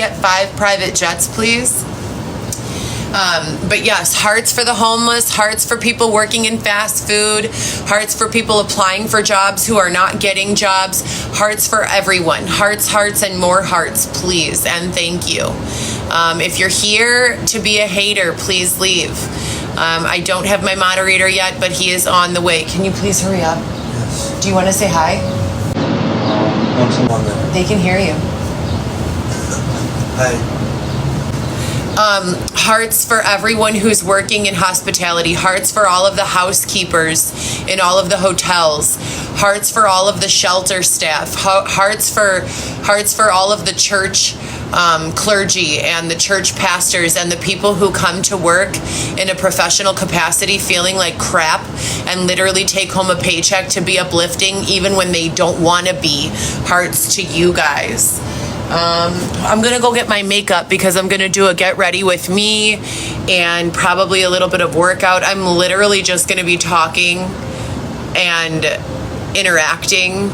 get 5 private jets, please? But yes, hearts for the homeless, hearts for people working in fast food, hearts for people applying for jobs who are not getting jobs, hearts for everyone. Hearts, hearts, and more hearts, please, and thank you. If you're here to be a hater, please leave. I don't have my moderator yet, but he is on the way. Can you please hurry up? Yes. Do you want to say hi? Want someone there? They can hear you. Hi. Hearts for everyone who's working in hospitality. Hearts for all of the housekeepers in all of the hotels. Hearts for all of the shelter staff. Hearts for all of the church clergy and the church pastors and the people who come to work in a professional capacity feeling like crap and literally take home a paycheck to be uplifting even when they don't want to be. Hearts to you guys. I'm going to go get my makeup because I'm going to do a get ready with me and probably a little bit of workout. I'm literally just going to be talking and interacting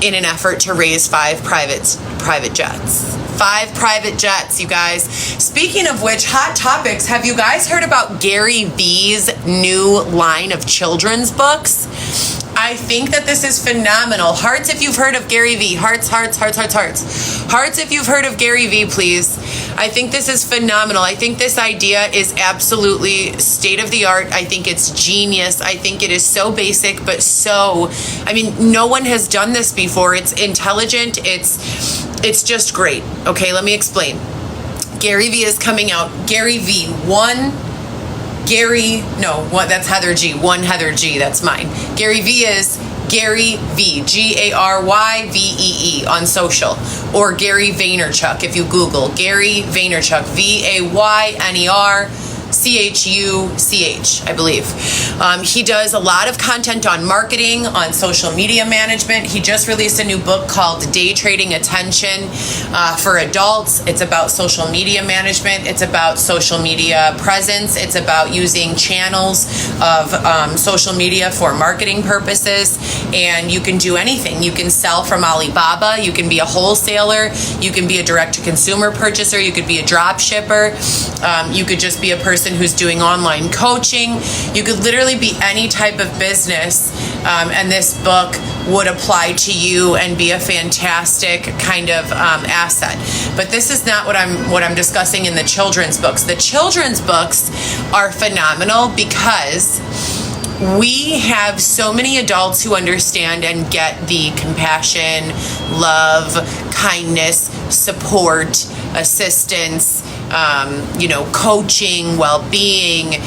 in an effort to raise 5 private jets. 5 private jets, you guys. Speaking of which, hot topics. Have you guys heard about Gary V's new line of children's books? I think that this is phenomenal. Hearts if you've heard of Gary V. Hearts, hearts, hearts, hearts, hearts. Hearts if you've heard of Gary V, please. I think this is phenomenal. I think this idea is absolutely state of the art. I think it's genius. I think it is so basic, but no one has done this before. It's intelligent. It's just great. Okay, let me explain. Gary V is coming out. Gary V, that's Heather G. One Heather G. That's mine. Gary V is Gary V. G-A-R-Y-V-E-E on social. Or Gary Vaynerchuk if you Google. Gary Vaynerchuk. V-A-Y-N-E-R-C-H-U-C-H, I believe. He does a lot of content on marketing, on social media management. He just released a new book called Day Trading Attention for Adults. It's about social media management. It's about social media presence. It's about using channels of social media for marketing purposes. And you can do anything. You can sell from Alibaba. You can be a wholesaler. You can be a direct-to-consumer purchaser. You could be a drop shipper. You could just be a person who's doing online coaching. You could literally be any type of business, and this book would apply to you and be a fantastic kind of asset. But this is not what I'm discussing in the children's books. The children's books are phenomenal because we have so many adults who understand and get the compassion, love, kindness, support, assistance, coaching, well-being,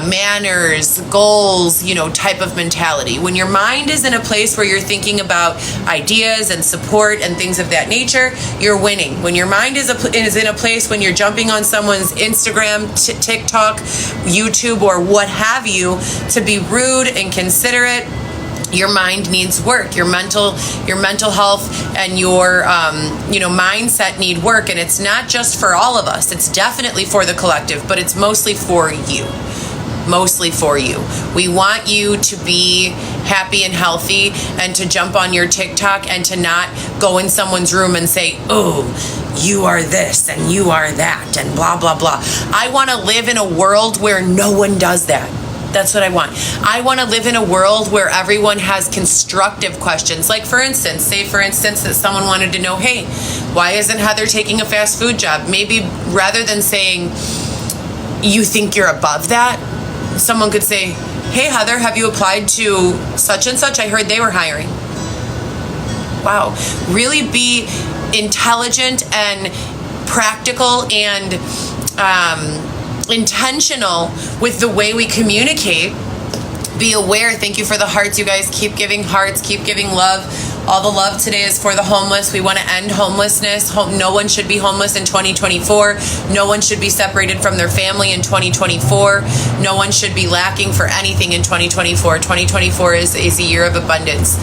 manners, goals, type of mentality. When your mind is in a place where you're thinking about ideas and support and things of that nature, you're winning. When your mind is in a place when you're jumping on someone's Instagram, TikTok, YouTube, or what have you, to be rude and considerate, your mind needs work. Your mental health and your mindset need work, and it's not just for all of us. It's definitely for the collective, but it's mostly for you. We want you to be happy and healthy and to jump on your TikTok and to not go in someone's room and say, "Oh, you are this and you are that," and blah, blah, blah. I want to live in a world where no one does that. That's what I want. I want to live in a world where everyone has constructive questions. Like, for instance, that someone wanted to know, hey, why isn't Heather taking a fast food job? Maybe rather than saying, you think you're above that, someone could say, hey, Heather, have you applied to such and such? I heard they were hiring. Wow. Really be intelligent and practical and intentional with the way we communicate. Be aware. Thank you for the hearts, you guys. Keep giving hearts, keep giving love. All the love today is for the homeless. We want to end homelessness. No one should be homeless in 2024. No one should be separated from their family in 2024. No one should be lacking for anything in 2024. 2024 is a year of abundance.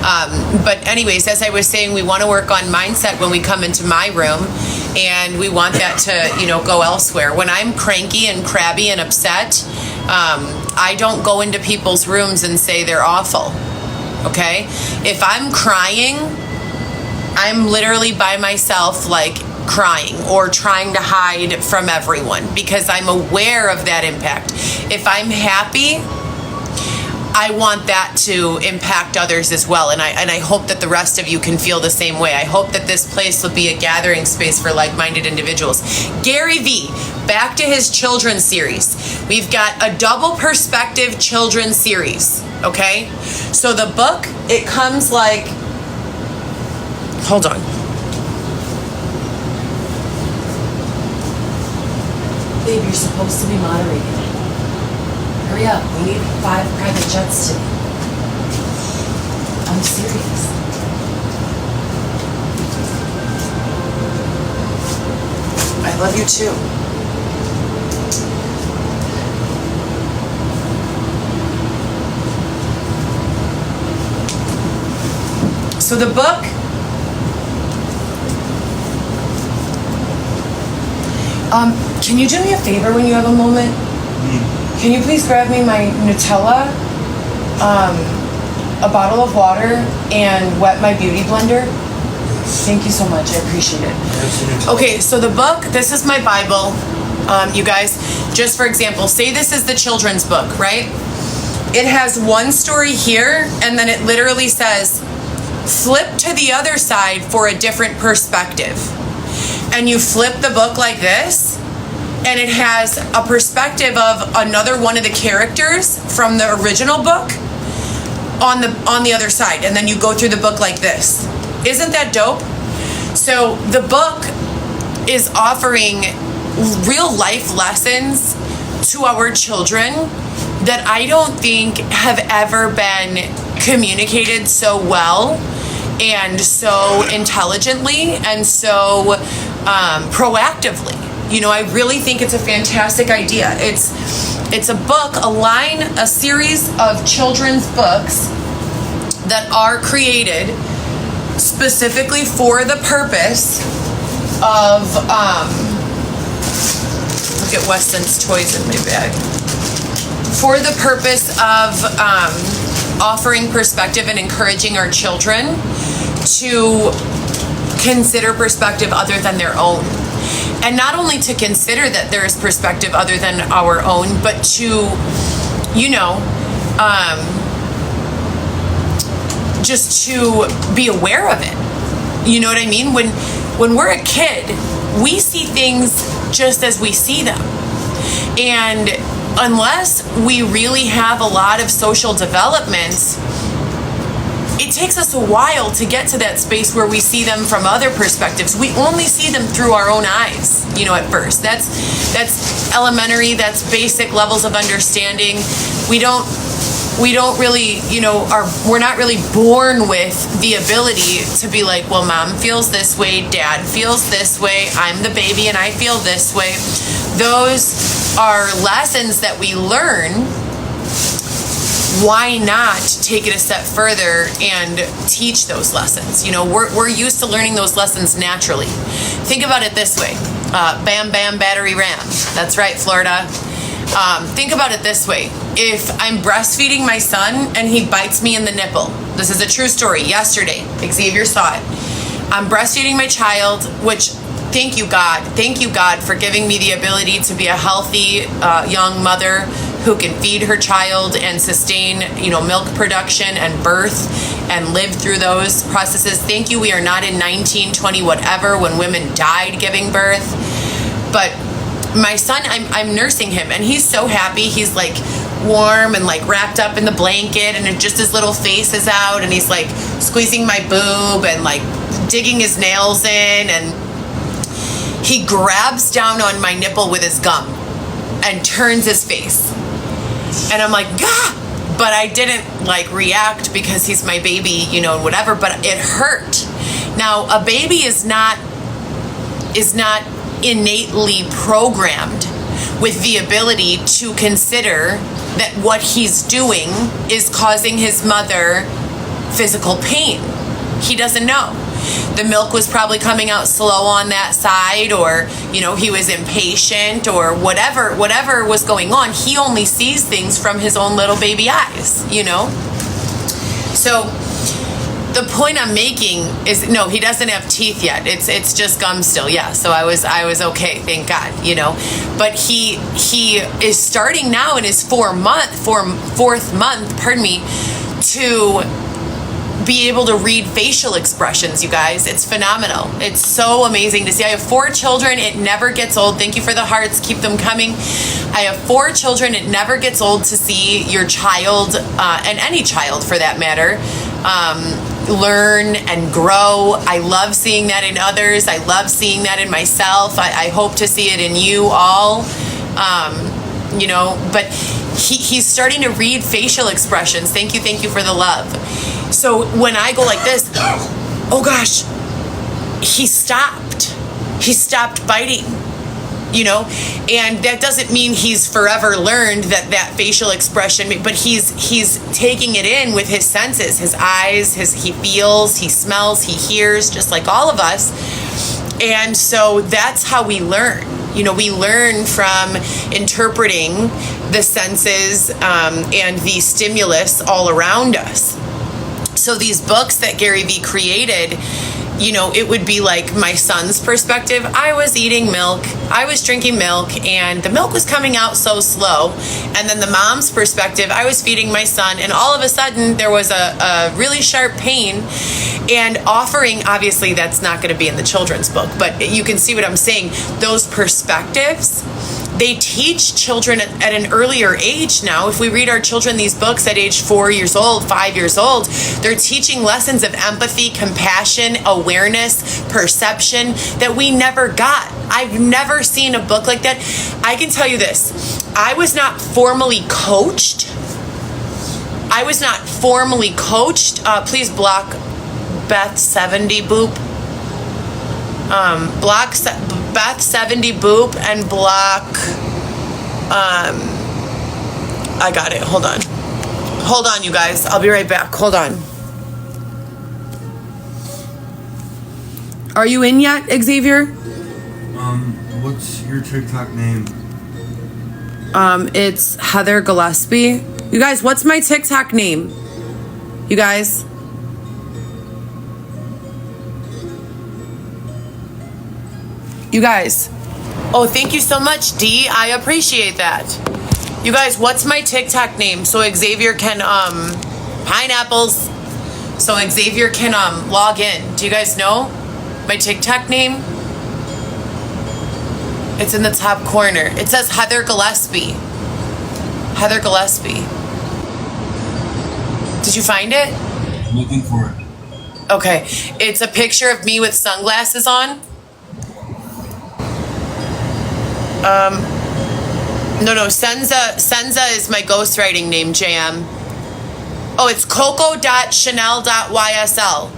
But anyways, as I was saying, we want to work on mindset when we come into my room, and we want that to, go elsewhere. When I'm cranky and crabby and upset, I don't go into people's rooms and say they're awful. Okay? If I'm crying, I'm literally by myself, like crying or trying to hide from everyone, because I'm aware of that impact. If I'm happy, I want that to impact others as well, and I hope that the rest of you can feel the same way. I hope that this place will be a gathering space for like-minded individuals. Gary V, back to his children's series. We've got a double perspective children's series, okay? So the book, it comes like, hold on. Babe, you're supposed to be moderating. Hurry up, we need 5 private jets today. I'm serious. I love you too. So the book, can you do me a favor when you have a moment? Can you please grab me my Nutella, a bottle of water, and wet my beauty blender? Thank you so much. I appreciate it. Okay, so the book, this is my Bible. You guys, just for example, say this is the children's book, right? It has one story here, and then it literally says, flip to the other side for a different perspective. And you flip the book like this, and it has a perspective of another one of the characters from the original book on the other side, and then you go through the book like this. Isn't that dope? So the book is offering real life lessons to our children that I don't think have ever been communicated so well and so intelligently and so proactively. You know, I really think it's a fantastic idea. It's a book, a series of children's books that are created specifically for the purpose of, look at Weston's toys in my bag. For the purpose of offering perspective and encouraging our children to consider perspective other than their own. And not only to consider that there is perspective other than our own, but to, you know, just to be aware of it. You know what I mean? When we're a kid, we see things just as we see them. And unless we really have a lot of social development, it takes us a while to get to that space where we see them from other perspectives. We only see them through our own eyes, you know, at first. That's elementary, that's basic levels of understanding. We don't really, you know, we're not really born with the ability to be like, well, mom feels this way, dad feels this way, I'm the baby and I feel this way. Those are lessons that we learn. Why not take it a step further and teach those lessons? You know, we're used to learning those lessons naturally. Think about it this way. Bam, bam, battery ram. That's right, Florida. Think about it this way. If I'm breastfeeding my son and he bites me in the nipple, this is a true story. Yesterday, Xavier saw it. I'm breastfeeding my child, which thank you God for giving me the ability to be a healthy young mother who can feed her child and sustain, you know, milk production and birth and live through those processes. Thank you. We are not in 1920 whatever when women died giving birth. But my son, I'm nursing him and he's so happy. He's like warm and like wrapped up in the blanket and just his little face is out and he's like squeezing my boob and like digging his nails in, and he grabs down on my nipple with his gum and turns his face. And I'm like, gah! But I didn't like react because he's my baby, you know, whatever, but it hurt. Now, a baby is not innately programmed with the ability to consider that what he's doing is causing his mother physical pain. He doesn't know. The milk was probably coming out slow on that side, or, you know, he was impatient or whatever was going on. He only sees things from his own little baby eyes, you know? So the point I'm making is, no, he doesn't have teeth yet. It's just gum still. Yeah. So I was okay, thank God, But he is starting now in his fourth month, pardon me, to be able to read facial expressions, you guys. It's phenomenal. It's so amazing to see. I have 4 children. It never gets old. Thank you for the hearts. Keep them coming. I have 4 children. It never gets old to see your child, and any child for that matter, learn and grow. I love seeing that in others. I love seeing that in myself. I hope to see it in you all. But he's starting to read facial expressions. Thank you for the love. So when I go like this, oh gosh, he stopped biting, and that doesn't mean he's forever learned that facial expression, but he's taking it in with his senses, his eyes, he feels, he smells, he hears, just like all of us. And so that's how we learn. We learn from interpreting the senses and the stimulus all around us. So these books that Gary Vee created, it would be like my son's perspective. I was eating milk, I was drinking milk, and the milk was coming out so slow. And then the mom's perspective, I was feeding my son, and all of a sudden there was a really sharp pain. And offering, obviously that's not going to be in the children's book, but you can see what I'm saying. Those perspectives, they teach children at an earlier age now. If we read our children these books at age 4 years old, 5 years old, they're teaching lessons of empathy, compassion, awareness, perception that we never got. I've never seen a book like that. I can tell you this. I was not formally coached. Please block Beth 70 Boop. Block Beth 70 Boop and block. I got it. Hold on, you guys. I'll be right back. Hold on. Are you in yet, Xavier? What's your TikTok name? It's Heather Gillespie. You guys, what's my TikTok name? You guys? Oh, thank you so much, Dee. I appreciate that. You guys, what's my TikTok name? So Xavier can, pineapples. So Xavier can, log in. Do you guys know my TikTok name? It's in the top corner. It says Heather Gillespie. Heather Gillespie. Did you find it? I'm looking for it. Okay. It's a picture of me with sunglasses on. No, Senza is my ghostwriting name, JM. Oh, it's coco.chanel.ysl.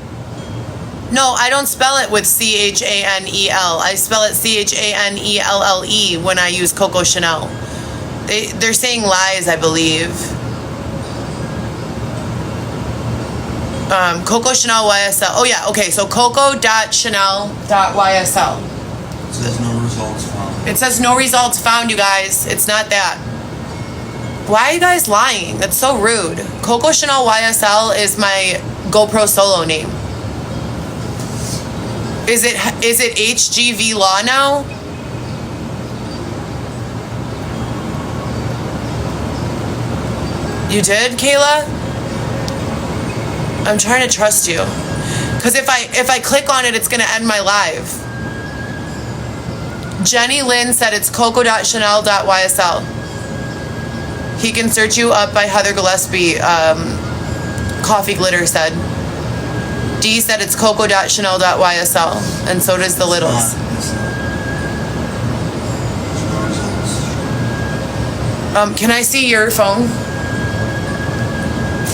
No, I don't spell it with CHANEL. I spell it CHANELLE when I use Coco Chanel. They're saying lies, I believe. Coco Chanel YSL. Oh yeah, okay, so coco.chanel.ysl. It says no results found. It says no results found, you guys. It's not that. Why are you guys lying? That's so rude. Coco Chanel YSL is my GoPro solo name. Is it HGV Law now? You did, Kayla? I'm trying to trust you. Because if I click on it, it's going to end my live. Jenny Lynn said it's coco.chanel.ysl. He can search you up by Heather Gillespie, Coffee Glitter said. Dee said it's coco.chanel.ysl, and so does the Littles. Can I see your phone?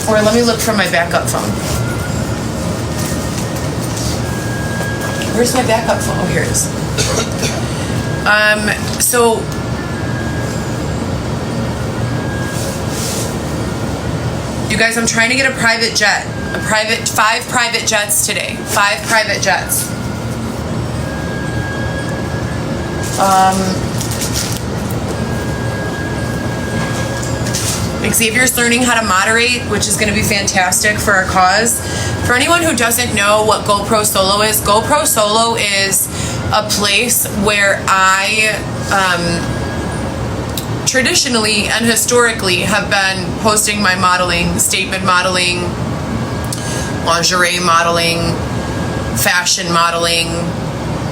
Or let me look for my backup phone. Where's my backup phone? Oh, here it is. So you guys, I'm trying to get a private jet. 5 private jets today. 5 private jets. Xavier's learning how to moderate, which is going to be fantastic for our cause. For anyone who doesn't know what GoPro Solo is a place where I traditionally and historically have been posting my modeling, statement modeling, lingerie modeling, fashion modeling,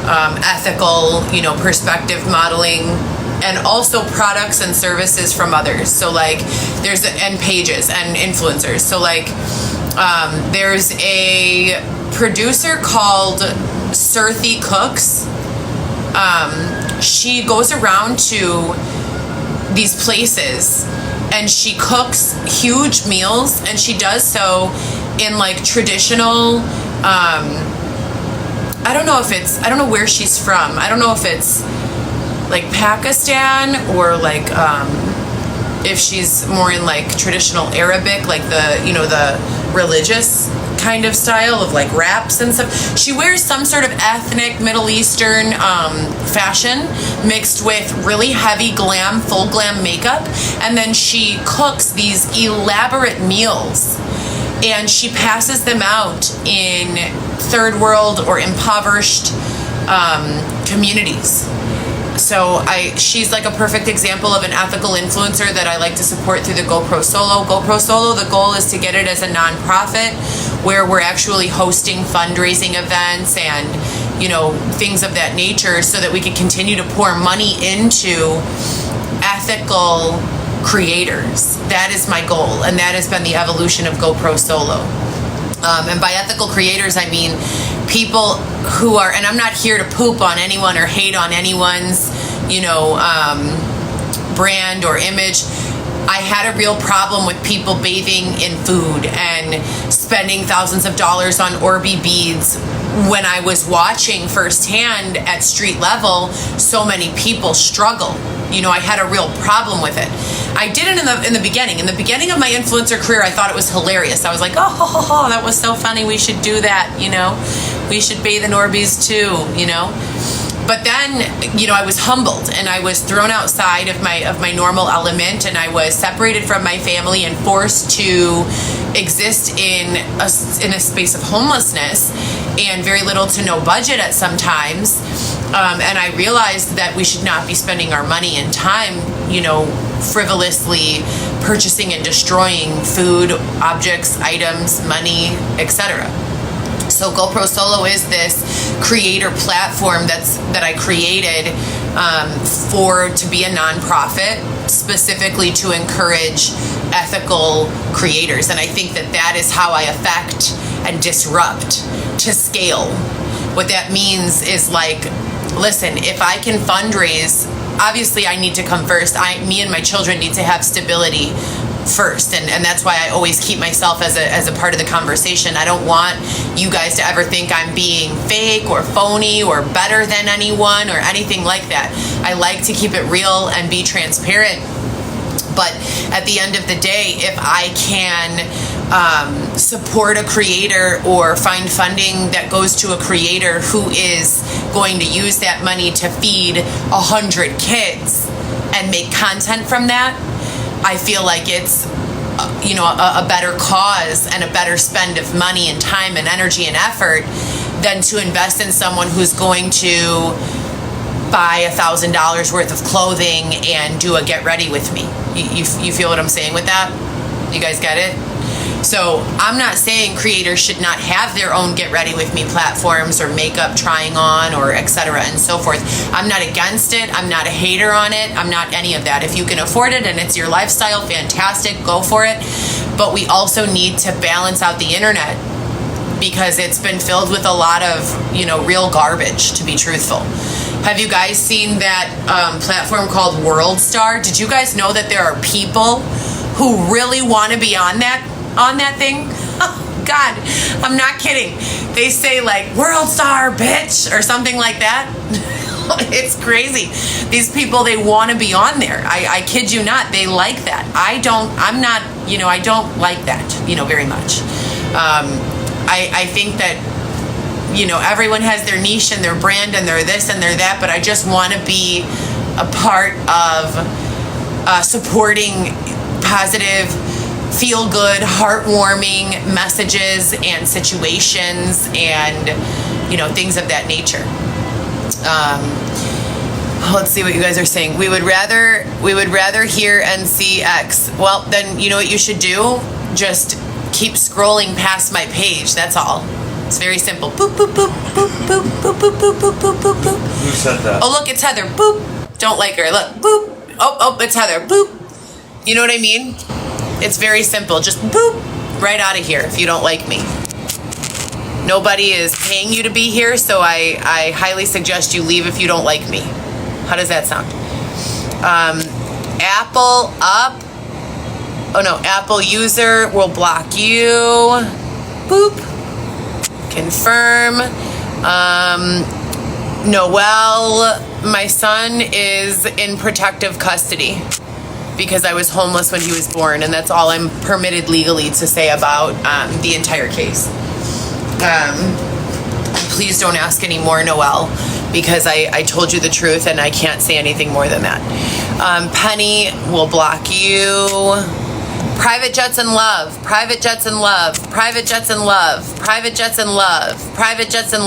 ethical, perspective modeling, and also products and services from others. So like and pages and influencers. So like there's a producer called Surthy Cooks. She goes around to these places and she cooks huge meals, and she does so in like traditional, I don't know where she's from. I don't know if it's like Pakistan or like if she's more in like traditional Arabic, like the religious kind of style of like wraps and stuff. She wears some sort of ethnic Middle Eastern fashion mixed with really heavy glam, full glam makeup, and then she cooks these elaborate meals and she passes them out in third world or impoverished communities. So she's like a perfect example of an ethical influencer that I like to support through the GoPro Solo. GoPro Solo, the goal is to get it as a nonprofit where we're actually hosting fundraising events and, things of that nature so that we can continue to pour money into ethical creators. That is my goal, and that has been the evolution of GoPro Solo. And by ethical creators, I mean people who are, and I'm not here to poop on anyone or hate on anyone's, brand or image. I had a real problem with people bathing in food and spending thousands of dollars on Orby beads when I was watching firsthand at street level so many people struggle. I had a real problem with it. I did it in the beginning. In the beginning of my influencer career, I thought it was hilarious. I was like, oh, that was so funny. We should do that, We should bathe in Orbeez too, But then, I was humbled and I was thrown outside of my normal element, and I was separated from my family and forced to exist in a space of homelessness and very little to no budget at some times. And I realized that we should not be spending our money and time, frivolously purchasing and destroying food, objects, items, money, etc. So GoPro Solo is this creator platform that I created to be a nonprofit, specifically to encourage ethical creators. And I think that is how I affect and disrupt to scale. What that means is like, listen, if I can fundraise, obviously I need to come first. Me and my children need to have stability first, and that's why I always keep myself as a part of the conversation. I don't want you guys to ever think I'm being fake or phony or better than anyone or anything like that. I like to keep it real and be transparent. But at the end of the day, if I can support a creator or find funding that goes to a creator who is going to use that money to feed 100 kids and make content from that, I feel like it's a better cause and a better spend of money and time and energy and effort than to invest in someone who's going to buy $1,000 worth of clothing and do a get ready with me. You feel what I'm saying with that? You guys get it? So I'm not saying creators should not have their own get ready with me platforms or makeup trying on or etc. and so forth. I'm not against it. I'm not a hater on it. I'm not any of that. If you can afford it and it's your lifestyle, fantastic, go for it. But we also need to balance out the internet because it's been filled with a lot of, real garbage, to be truthful. Have you guys seen that platform called World Star? Did you guys know that there are people who really want to be on that thing? Oh, God, I'm not kidding. They say like, World Star, bitch, or something like that. It's crazy. These people, they want to be on there. I kid you not. They like that. I don't like that, very much. I think that, everyone has their niche and their brand and their this and their that, but I just want to be a part of supporting positive, feel good, heartwarming messages and situations and, things of that nature. Let's see what you guys are saying. We would rather hear and see X. Well, then you know what you should do? Just keep scrolling past my page. That's all. It's very simple. Boop, boop, boop, boop, boop, boop, boop, boop, boop, boop, boop, boop. Who said that? Oh, look, it's Heather. Boop. Don't like her. Look. Boop. Oh, it's Heather. Boop. You know what I mean? It's very simple. Just boop. Right out of here if you don't like me. Nobody is paying you to be here, so I highly suggest you leave if you don't like me. How does that sound? Apple up. Oh no, Apple user will block you. Boop. Confirm. Noel, my son is in protective custody because I was homeless when he was born, and that's all I'm permitted legally to say about the entire case. Please don't ask any more, Noel, because I told you the truth and I can't say anything more than that. Penny will block you. Private jets in love. Private jets in love. Private jets in love. Private jets in love. Private jets in love.